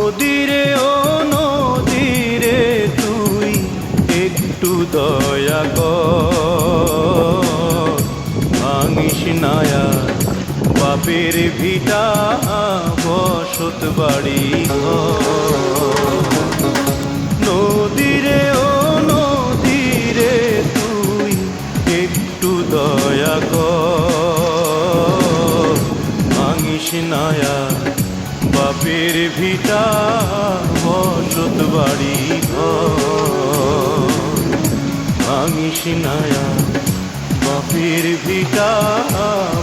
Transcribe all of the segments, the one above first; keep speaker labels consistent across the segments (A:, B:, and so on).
A: নদীরে ও নদীরে তুই একটু দয়া কর, ভাঙিস নায়া বাপের ভিটা বসত বাড়ি ঘর। নদীরে ও নদীরে তুই একটু দয়া কর, ভাঙিস নায়া বাপের ভিটা বসত বাড়ি ঘর। ভাঙিস নায়া বাপের ভিটা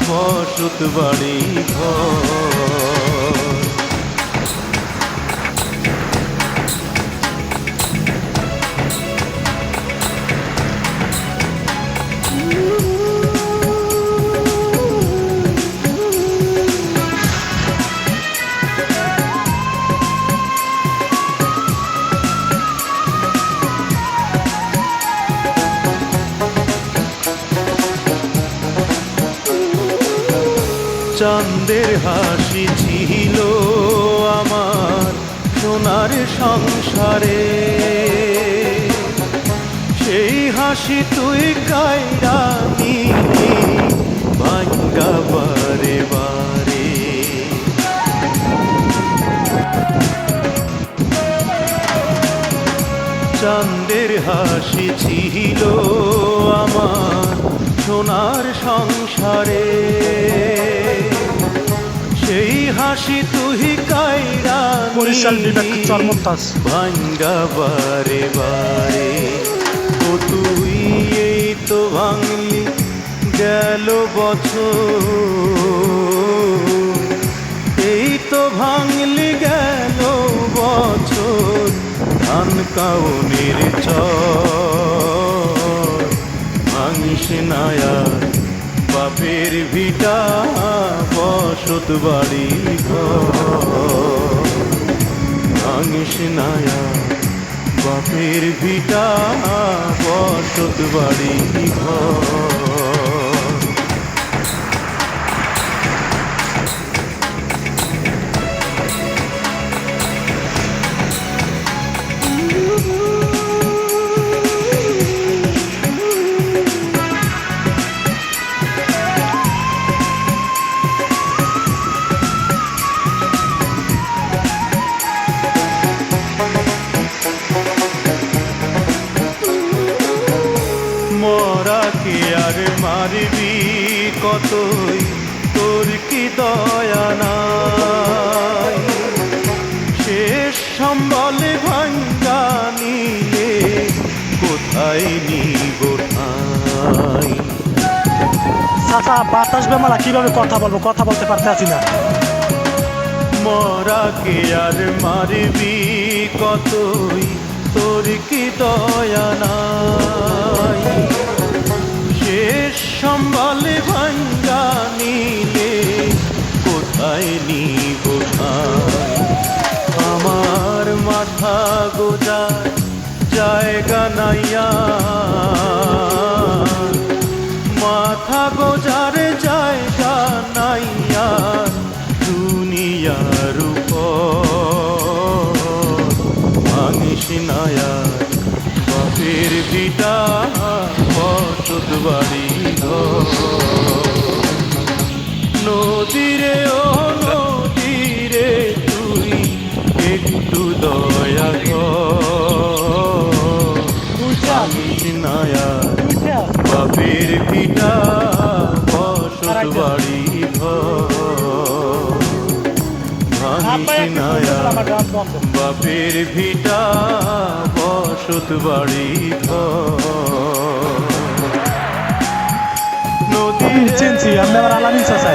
A: বসত বাড়ি ঘর। চাঁদের হাসি ছিল আমার সোনার সংসারে, সেই হাসি তুই কায়রা নিলি ভাঙ্গা বারে বারে। চাঁদের হাসি ছিল আমার সোনার সংসারে, সেই হাসি তুই কায়রা ভাঙ্গা বারে বারে। ও তুই এই তো ভাঙলি গেল বছর, এই তো ভাঙলি গেল বছর ধান কাউনের চর। ভাঙিস নায়া বাপের ভিটা বসত বাড়ি ঘর। ভাঙিস নায়া বাপের ভিটা বসত বাড়ি ঘর। মরাকে আর মারবি কতই, তোর কি দয়া নাই? শেষ সম্বল ভাঙ্গা নিলে কোথায় নিব ঠাই?
B: চাচা বাতাস বেমালা কিভাবে কথা বলবো, কথা বলতে পারতেছি না।
A: মরাকে আর মারবি কতই, তোর কি দয়া নাই? শেষ সম্বল ভাঙ্গা নিলে কোথায় নিব ঠাই? আমার মাথা গোজার জায়গা নাইয়া, মাথা গোজার জায়গা নাইয়া দুনিয়ার উপর। ভাঙিস নায়া বাপের ভিটা বসত বাড়ি ঘর। নদীরে ও নদীরে তুই একটু দয়া কর, ভাঙিস নায়া বাপের ভিটা বসত বাড়ি ঘর। ভাঙিস নায়া বাপের ভিটা বসত বাড়ি ঘর।
B: চিনছি, আপনি আবার আলামিন চাচা।